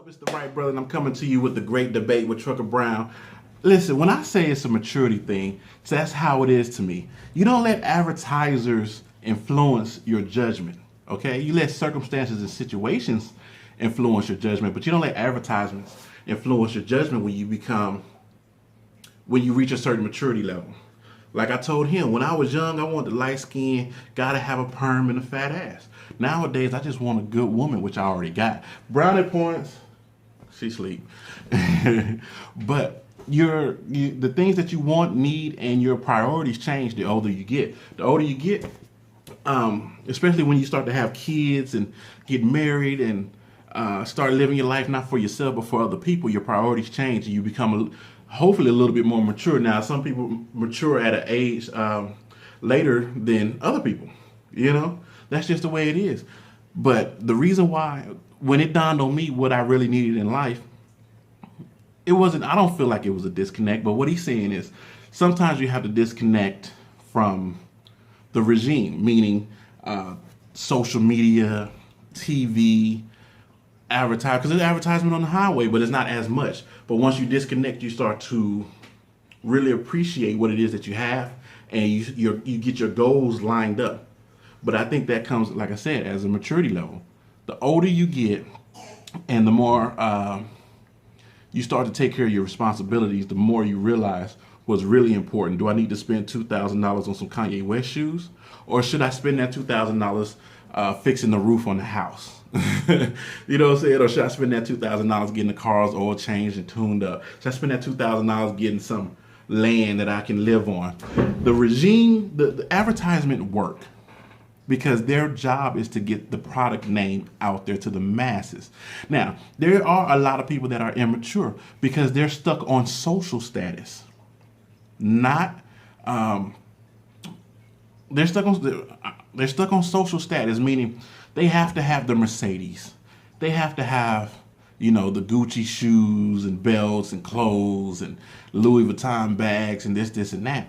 up? It's the Right Brother, and I'm coming to you with the great debate with Trucker Brown. Listen, when I say it's a maturity thing, that's how it is to me. You don't let advertisers influence your judgment, okay? You let circumstances and situations influence your judgment, but you don't let advertisements influence your judgment when you reach a certain maturity level. Like I told him, when I was young, I wanted the light skin, gotta have a perm and a fat ass. Nowadays, I just want a good woman, which I already got. Brownie points, she sleep. But the things that you want, need, and your priorities change the older you get. The older you get, especially when you start to have kids and get married and start living your life not for yourself but for other people, your priorities change and you become hopefully a little bit more mature. Now, some people mature at an age later than other people. You know, that's just the way it is. But the reason why, when it dawned on me what I really needed in life, it wasn't, I don't feel like it was a disconnect, but what he's saying is sometimes you have to disconnect from the regime, meaning social media, TV, advertise, because there's advertisement on the highway, but it's not as much. But once you disconnect, you start to really appreciate what it is that you have, and you get your goals lined up. But I think that comes, like I said, as a maturity level. The older you get, and the more you start to take care of your responsibilities, the more you realize what's really important. Do I need to spend $2,000 on some Kanye West shoes, or should I spend that $2,000 fixing the roof on the house? You know what I'm saying? Or should I spend that $2,000 getting the car's oil changed and tuned up? Should I spend that $2,000 getting some land that I can live on? The regime, the advertisement work because their job is to get the product name out there to the masses. Now, there are a lot of people that are immature because they're stuck on social status. Not they're stuck on social status, meaning they have to have the Mercedes. They have to have, the Gucci shoes and belts and clothes and Louis Vuitton bags and this and that.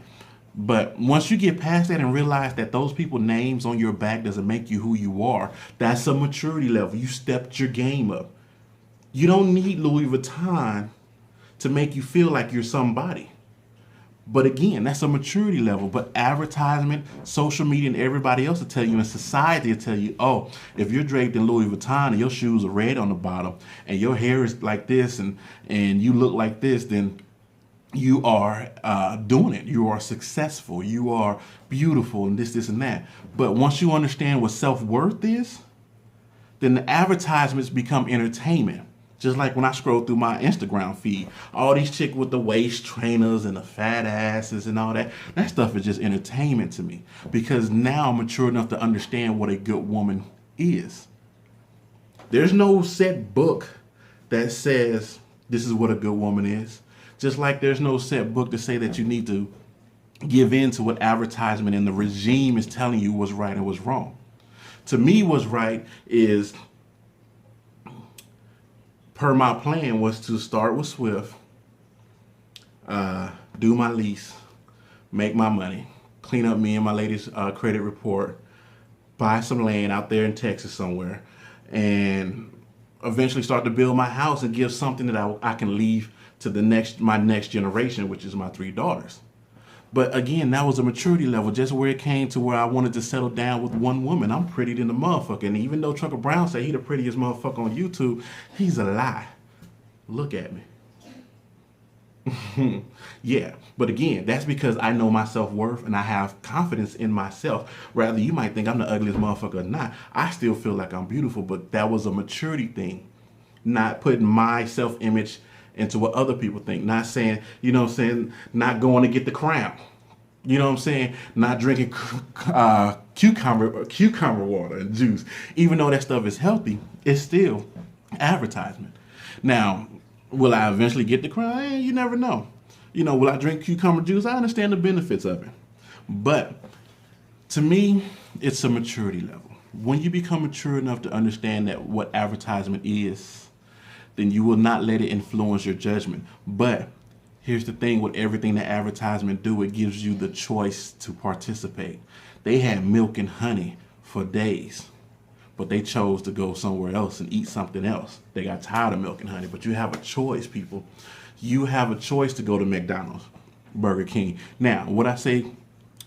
But once you get past that and realize that those people's names on your back doesn't make you who you are, that's a maturity level. You stepped your game up. You don't need Louis Vuitton to make you feel like you're somebody. But again, that's a maturity level. But advertisement, social media, and everybody else will tell you, and society will tell you, oh, if you're draped in Louis Vuitton and your shoes are red on the bottom and your hair is like this and you look like this, then you are doing it. You are successful. You are beautiful and this and that. But once you understand what self-worth is, then the advertisements become entertainment. Just like when I scroll through my Instagram feed, all these chicks with the waist trainers and the fat asses and all that stuff is just entertainment to me. Because now I'm mature enough to understand what a good woman is. There's no set book that says this is what a good woman is. Just like there's no set book to say that you need to give in to what advertisement and the regime is telling you was right and what's wrong. To me, what's right is, per my plan, was to start with Swift, do my lease, make my money, clean up me and my lady's credit report, buy some land out there in Texas somewhere, and eventually start to build my house and give something that I can leave to my next generation, which is my 3 daughters. But again, that was a maturity level, just where it came to where I wanted to settle down with one woman. I'm pretty than the motherfucker. And even though Trucker Brown said he the prettiest motherfucker on YouTube, he's a lie. Look at me. Yeah, but again, that's because I know my self-worth and I have confidence in myself. Rather, you might think I'm the ugliest motherfucker or not. I still feel like I'm beautiful, but that was a maturity thing. Not putting my self-image into what other people think. Not saying, not going to get the crown. You know what I'm saying? Not drinking cucumber water and juice. Even though that stuff is healthy, it's still advertisement. Now, will I eventually get the crown? You never know. Will I drink cucumber juice? I understand the benefits of it. But to me, it's a maturity level. When you become mature enough to understand that what advertisement is, then you will not let it influence your judgment. But here's the thing with everything that advertisement do, it gives you the choice to participate. They had milk and honey for days. but they chose to go somewhere else and eat something else. They got tired of milk and honey. But you have a choice, people. You have a choice to go to McDonald's, Burger King. Now, what I say,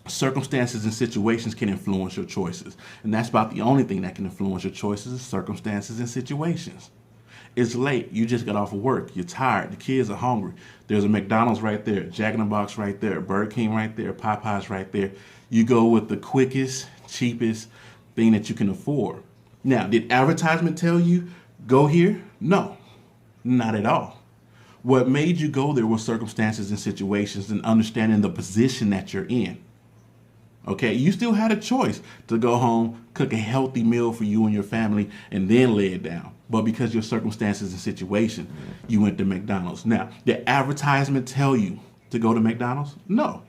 circumstances and situations can influence your choices. And that's about the only thing that can influence your choices is circumstances and situations. It's late. You just got off of work. You're tired. The kids are hungry. There's a McDonald's right there, Jack in the Box right there, Burger King right there, Popeyes right there. You go with the quickest, cheapest thing that you can afford. Now, did advertisement tell you go here? No, not at all. What made you go there was circumstances and situations and understanding the position that you're in. Okay, you still had a choice to go home, cook a healthy meal for you and your family, and then lay it down. But because your circumstances and situation, you went to McDonald's. Now, did advertisement tell you to go to McDonald's? No.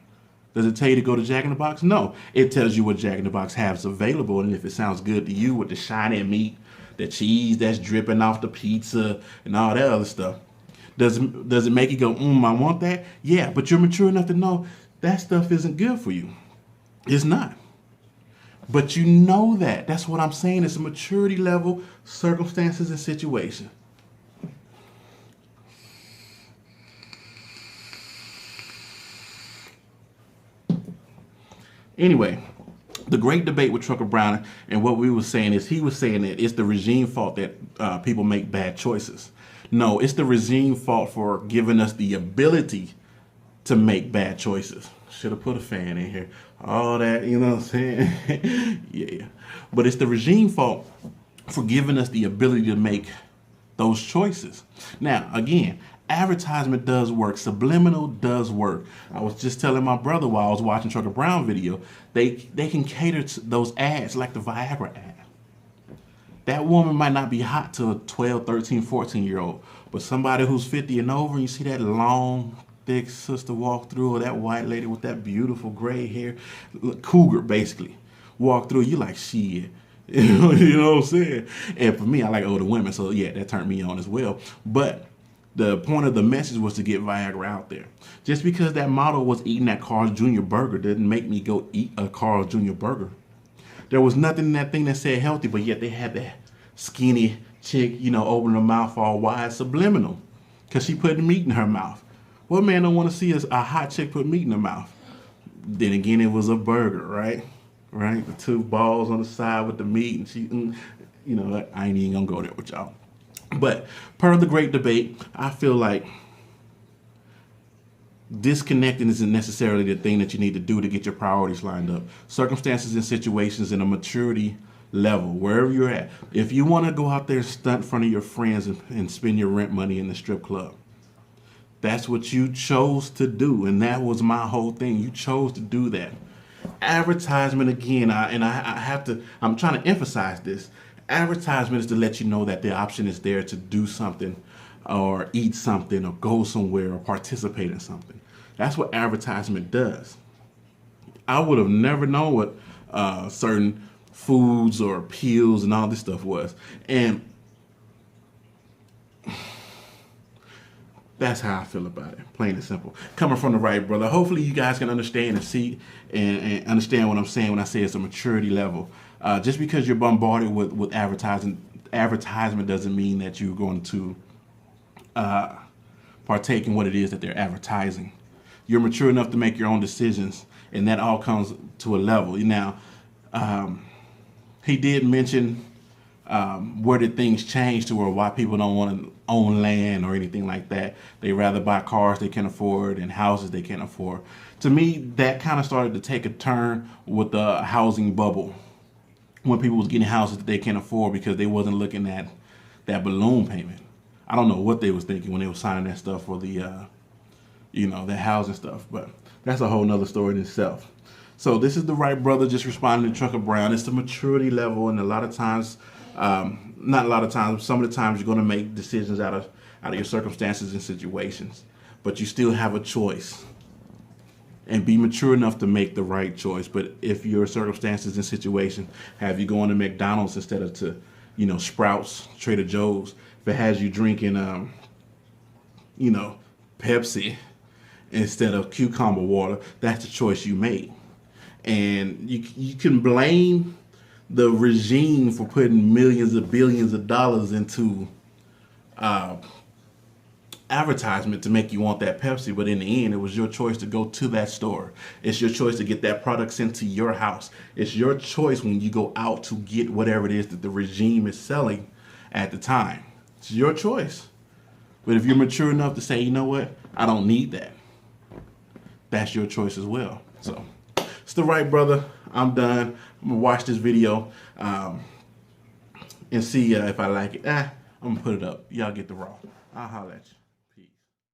Does it tell you to go to Jack in the Box? No. It tells you what Jack in the Box has available, and if it sounds good to you with the shiny meat, the cheese that's dripping off the pizza, and all that other stuff. Does it make you go, I want that? Yeah, but you're mature enough to know that stuff isn't good for you. It's not. But you know that. That's what I'm saying. It's a maturity level, circumstances, and situation. Anyway, the great debate with Trucker Brown and what we were saying is he was saying that it's the regime fault that people make bad choices. No, it's the regime fault for giving us the ability to make bad choices. Should have put a fan in here. All that, you know what I'm saying? Yeah. But it's the regime fault for giving us the ability to make those choices. Now, again, advertisement does work. Subliminal does work. I was just telling my brother while I was watching Trucker Brown video, they can cater to those ads like the Viagra ad. That woman might not be hot to a 12, 13, 14-year-old, but somebody who's 50 and over, and you see that long, thick sister walk through, or that white lady with that beautiful gray hair, cougar basically, walk through, you like, shit. You know what I'm saying? And for me, I like older women, so yeah, that turned me on as well. But the point of the message was to get Viagra out there. Just because that model was eating that Carl's Jr. burger didn't make me go eat a Carl's Jr. burger. There was nothing in that thing that said healthy, but yet they had that skinny chick, opening her mouth all wide, subliminal, because she put meat in her mouth. What man don't want to see a hot chick put meat in her mouth? Then again, it was a burger, right? Right? The two balls on the side with the meat, and she, I ain't even gonna go there with y'all. But per the great debate, I feel like disconnecting isn't necessarily the thing that you need to do to get your priorities lined up. Circumstances and situations in a maturity level, wherever you're at. If you want to go out there and stunt in front of your friends and spend your rent money in the strip club, that's what you chose to do. And that was my whole thing. You chose to do that. Advertisement, again, I'm trying to emphasize this. Advertisement is to let you know that the option is there to do something or eat something or go somewhere or participate in something. That's what advertisement does. I would have never known what certain foods or pills and all this stuff was. And that's how I feel about it, plain and simple. Coming from the right brother. Hopefully you guys can understand and see and understand what I'm saying when I say it's a maturity level. Just because you're bombarded with advertisement doesn't mean that you're going to partake in what it is that they're advertising. You're mature enough to make your own decisions, and that all comes to a level. Now, he did mention where did things change to why people don't want to own land or anything like that. They rather buy cars they can afford and houses they can't afford. To me, that kind of started to take a turn with the housing bubble, when people was getting houses that they can't afford because they wasn't looking at that balloon payment. I don't know what they was thinking when they were signing that stuff for the, that housing stuff, but that's a whole nother story in itself. So this is the right brother just responding to Trucker Brown. It's the maturity level, and a lot of times, not a lot of times, some of the times you're going to make decisions out of your circumstances and situations, but you still have a choice. And be mature enough to make the right choice. But if your circumstances and situation have you going to McDonald's instead of to, Sprouts, Trader Joe's, if it has you drinking, Pepsi instead of cucumber water, that's the choice you made. And you can blame the regime for putting millions of billions of dollars into advertisement to make you want that Pepsi, but in the end, it was your choice to go to that store. It's your choice to get that product sent to your house. It's your choice when you go out to get whatever it is that the regime is selling at the time. It's your choice. But if you're mature enough to say, you know what, I don't need that, that's your choice as well. So it's the right brother. I'm done. I'm gonna watch this video and see if I like it. I'm gonna put it up. Y'all get the raw. I'll holler at you.